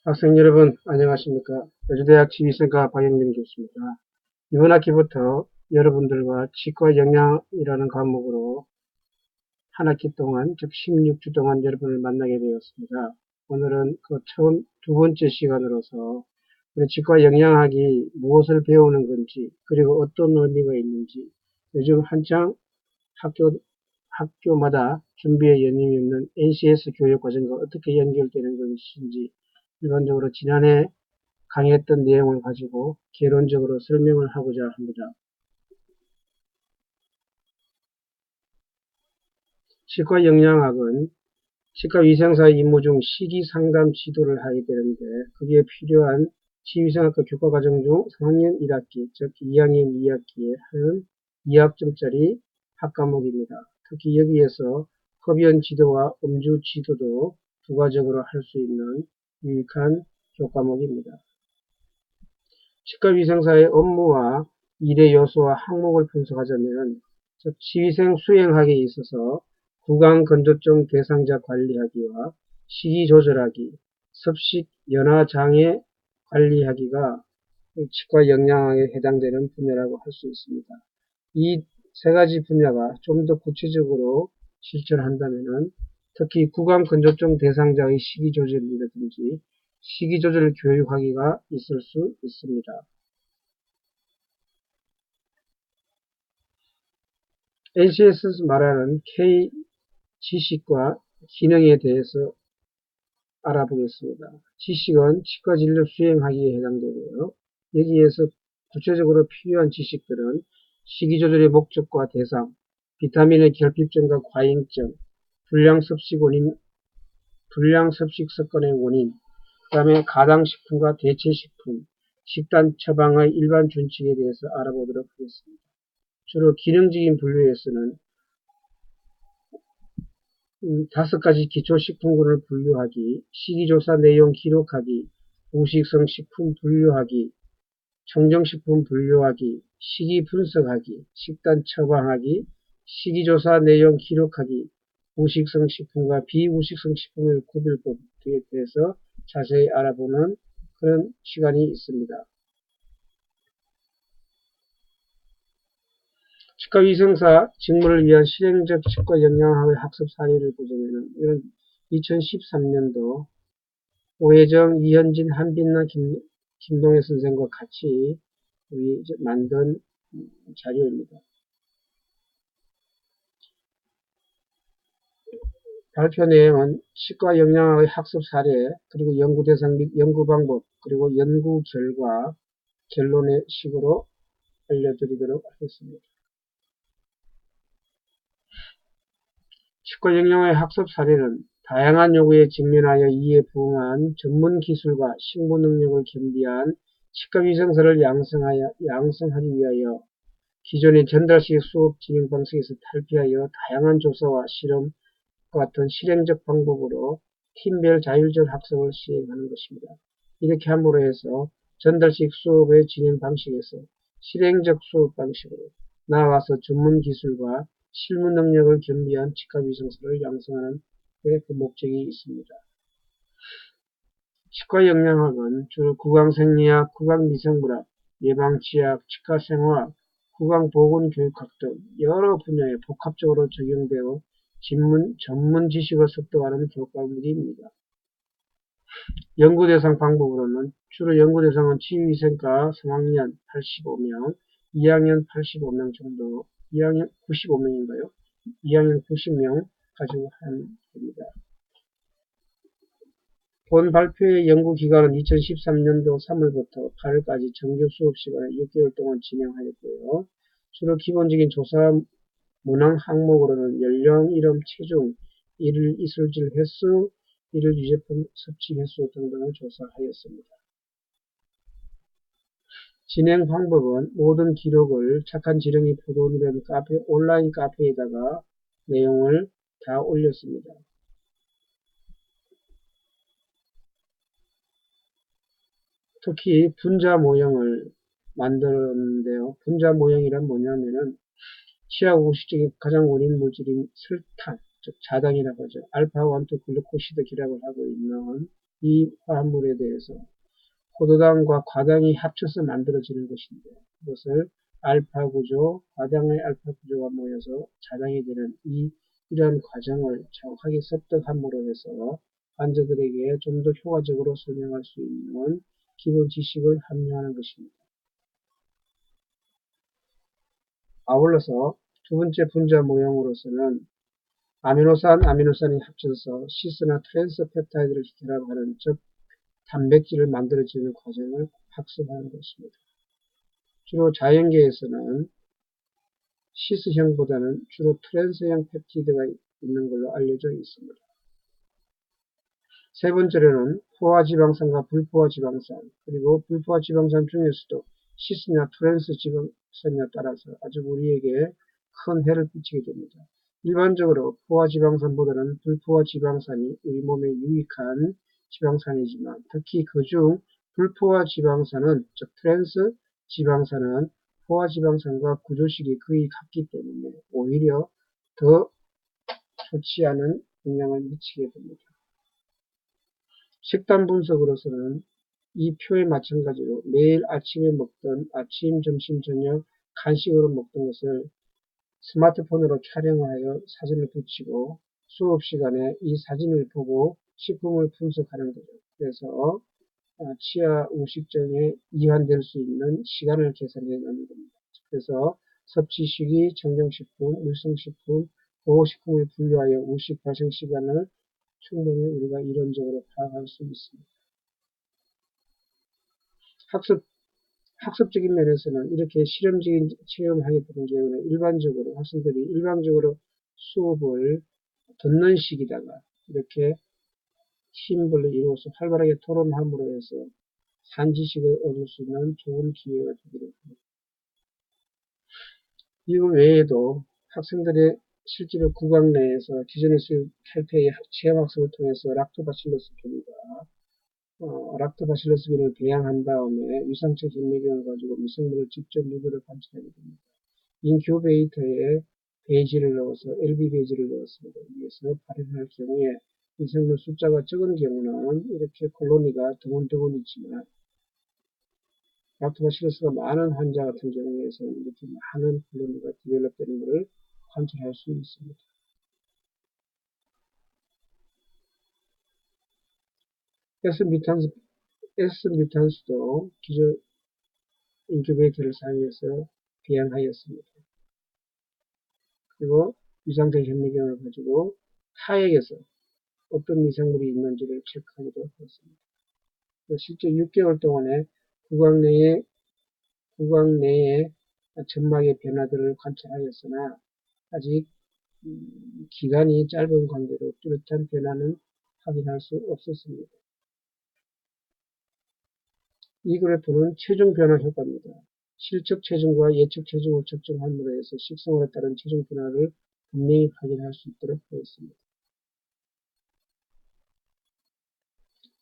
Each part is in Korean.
학생 여러분, 안녕하십니까? 여주대학 치위생과 박영민 교수입니다. 이번 학기부터 여러분들과 치과 영양이라는 과목으로 한 학기 동안, 즉 16주 동안 여러분을 만나게 되었습니다. 오늘은 그 처음 두 번째 시간으로서 우리 치과 영양학이 무엇을 배우는 건지, 그리고 어떤 의미가 있는지, 요즘 한창 학교마다 준비에 여념이 없는 NCS 교육과정과 어떻게 연결되는 것인지 일반적으로 지난해 강의했던 내용을 가지고 개론적으로 설명을 하고자 합니다. 치과 영양학은 치과위생사의 임무 중 식이상담 지도를 하게 되는데 거기에 필요한 치위생학과 교과과정 중 3학년 1학기, 즉 2학년 2학기에 하는 2학점짜리 학과목입니다. 특히 여기에서 흡연 지도와 음주 지도도 부가적으로 할 수 있는 유익한 교과목입니다. 치과위생사의 업무와 일의 요소와 항목을 분석하자면 즉 치위생 수행하기에 있어서 구강건조증 대상자 관리하기와 식이 조절하기, 섭식 연화장애 관리하기가 치과 영양학에 해당되는 분야라고 할 수 있습니다. 이 세 가지 분야가 좀 더 구체적으로 실천한다면 특히 구강건조증 대상자의 식이 조절이라든지 식이 조절 교육하기가 있을 수 있습니다. NCS에서 말하는 K 지식과 기능에 대해서 알아보겠습니다. 지식은 치과 진료 수행하기에 해당되고요. 여기에서 구체적으로 필요한 지식들은 식이조절의 목적과 대상, 비타민의 결핍증과 과잉증, 불량섭식 원인, 불량섭식 습관의 원인, 그 다음에 가당식품과 대체식품, 식단 처방의 일반 준칙에 대해서 알아보도록 하겠습니다. 주로 기능적인 분류에서는 5가지 기초식품군을 분류하기, 식이조사 내용 기록하기, 우식성 식품 분류하기, 청정식품 분류하기, 식이 분석하기, 식단 처방하기, 식이조사 내용 기록하기, 우식성 식품과 비우식성 식품의 구별법에 대해서 자세히 알아보는 그런 시간이 있습니다. 치과위생사 직무를 위한 실행적 치과 영양학의 학습 사례를 보자면 이런 2013년도 오혜정, 이현진, 한빛나, 김동혜 선생과 같이 우리 만든 자료입니다. 발표 내용은 치과 영양학의 학습 사례, 그리고 연구 대상 및 연구 방법, 그리고 연구 결과, 결론의 식으로 알려드리도록 하겠습니다. 치과 영양학의 학습 사례는 다양한 요구에 직면하여 이에 부응한 전문 기술과 식무 능력을 겸비한 치과위생사를 양성하기 위하여 기존의 전달식 수업 진행 방식에서 탈피하여 다양한 조사와 실험 같은 실행적 방법으로 팀별 자율적 학습을 시행하는 것입니다. 이렇게 함으로 해서 전달식 수업의 진행 방식에서 실행적 수업 방식으로 나아가서 전문 기술과 실무 능력을 겸비한 치과위생사를 양성하는 그 목적이 있습니다. 치과 영양학은 주로 구강생리학, 구강미생물학, 예방치약, 치과생화학, 구강보건교육학 등 여러 분야에 복합적으로 적용되어 전문 지식을 습득하는 교과목입니다. 연구대상 방법으로는 주로 연구대상은 치위생과 3학년 85명, 2학년 85명 정도, 2학년 95명인가요? 2학년 90명 가지고 하면 됩니다. 본 발표의 연구기간은 2013년도 3월부터 8월까지 정규 수업시간에 6개월 동안 진행하였고요. 주로 기본적인 조사 문항 항목으로는 연령, 이름, 체중, 일일 이술질 횟수, 일일 유제품 섭취 횟수 등등을 조사하였습니다. 진행 방법은 모든 기록을 착한 지렁이 포도원이라는 온라인 카페에다가 내용을 다 올렸습니다. 특히 분자 모형을 만들었는데요. 분자 모형이란 뭐냐면은 치아 우식증의 가장 원인 물질인 설탕, 즉 자당이라고 하죠. 알파 1, 2 글루코시드 기락을 하고 있는 이 화합물에 대해서 포도당과 과당이 합쳐서 만들어지는 것인데 그것을 알파 구조, 과당의 알파 구조가 모여서 자당이 되는 이러한 과정을 정확하게 습득함으로 해서 환자들에게 좀 더 효과적으로 설명할 수 있는 기본 지식을 합류하는 것입니다. 아울러서 두 번째 분자 모형으로서는 아미노산이 합쳐서 시스나 트랜스 펩타이드를 결합하는 즉 단백질을 만들어지는 과정을 학습하는 것입니다. 주로 자연계에서는 시스형보다는 주로 트랜스형 펩티드가 있는 걸로 알려져 있습니다. 세 번째로는 포화지방산과 불포화지방산, 그리고 불포화지방산 중에서도 시스냐 트랜스 지방산에 따라서 아주 우리에게 큰 해를 끼치게 됩니다. 일반적으로 포화지방산보다는 불포화지방산이 우리 몸에 유익한 지방산이지만 특히 그중 불포화지방산은 즉 트랜스 지방산은 포화지방산과 구조식이 거의 같기 때문에 오히려 더 좋지 않은 영향을 미치게 됩니다. 식단 분석으로서는 이 표에 마찬가지로 매일 아침에 먹던 아침, 점심, 저녁 간식으로 먹던 것을 스마트폰으로 촬영하여 사진을 붙이고 수업 시간에 이 사진을 보고 식품을 분석하는 거죠. 그래서 치아 우식증에 이완될 수 있는 시간을 계산해 놓는 겁니다. 그래서 섭취 시기, 정정식품, 물성식품, 보호식품을 분류하여 우식 발생 시간을 충분히 우리가 이론적으로 파악할 수 있습니다. 학습적인 면에서는 이렇게 실험적인 체험하게 되는 경우는 학생들이 일반적으로 수업을 듣는 식이다가 이렇게 팀별로 이루어서 활발하게 토론함으로 해서 산 지식을 얻을 수 있는 좋은 기회가 되기를 합니다. 이거 외에도 학생들의 실제로 구강 내에서 기존의 탈퇴의 체험학습을 통해서 락토바실러스균과 락토바실러스균을 배양한 다음에 위상체 진맥을 가지고 미생물을 직접 누구를 관찰하게 됩니다. 인큐베이터에 베이지를 넣어서 LB 베이지를 넣었습니다. 여기에서 발현할 경우에 미생물 숫자가 적은 경우는 이렇게 콜로니가 드문드문 있지만 락토바실러스가 많은 환자 같은 경우에서는 이렇게 많은 콜로니가 디벨롭되는 것을 관찰할 수 있습니다. S 뮤탄스도 기존 인큐베이터를 사용해서 배양하였습니다. 그리고 위상적 현미경을 가지고 타액에서 어떤 미생물이 있는지를 체크하기도 했습니다. 실제 6개월 동안에 구강 내의 점막의 변화들을 관찰하였으나 아직 기간이 짧은 관계로 뚜렷한 변화는 확인할 수 없었습니다. 이 그래프는 체중 변화 효과입니다. 실측 체중과 예측 체중을 측정함으로 해서 식생활에 따른 체중 변화를 분명히 확인할 수 있도록 하였습니다.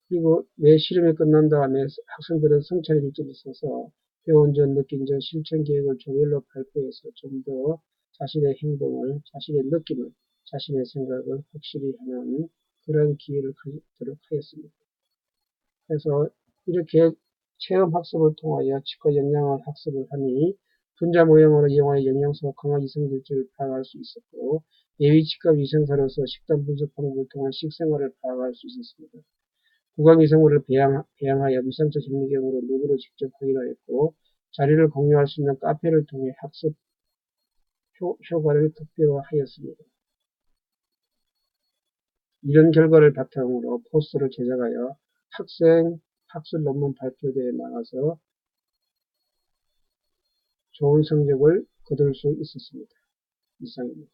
그리고 매 실험이 끝난 다음에 학생들은 성찰 일지를 써서 배운 전, 느낀 전, 실천 계획을 조별로 발표해서 좀 더 자신의 행동을, 자신의 느낌을, 자신의 생각을 확실히 하는 그런 기회를 갖도록 하였습니다. 그래서 이렇게 체험 학습을 통하여 치과 영양을 학습을 하니 분자 모형으로 이용하여 영양소와 강화 이성질질을 파악할 수 있었고 예비 치과 위생사로서 식단 분석 방법을 통한 식생활을 파악할 수 있었습니다. 구강 이성물을 배양하여 위상적 현미경으로 눈으로 직접 확인하였고 자료를 공유할 수 있는 카페를 통해 학습 효과를 극대화하였습니다. 이런 결과를 바탕으로 포스터를 제작하여 학술 논문 발표대회에 나가서 좋은 성적을 거둘 수 있었습니다. 이상입니다.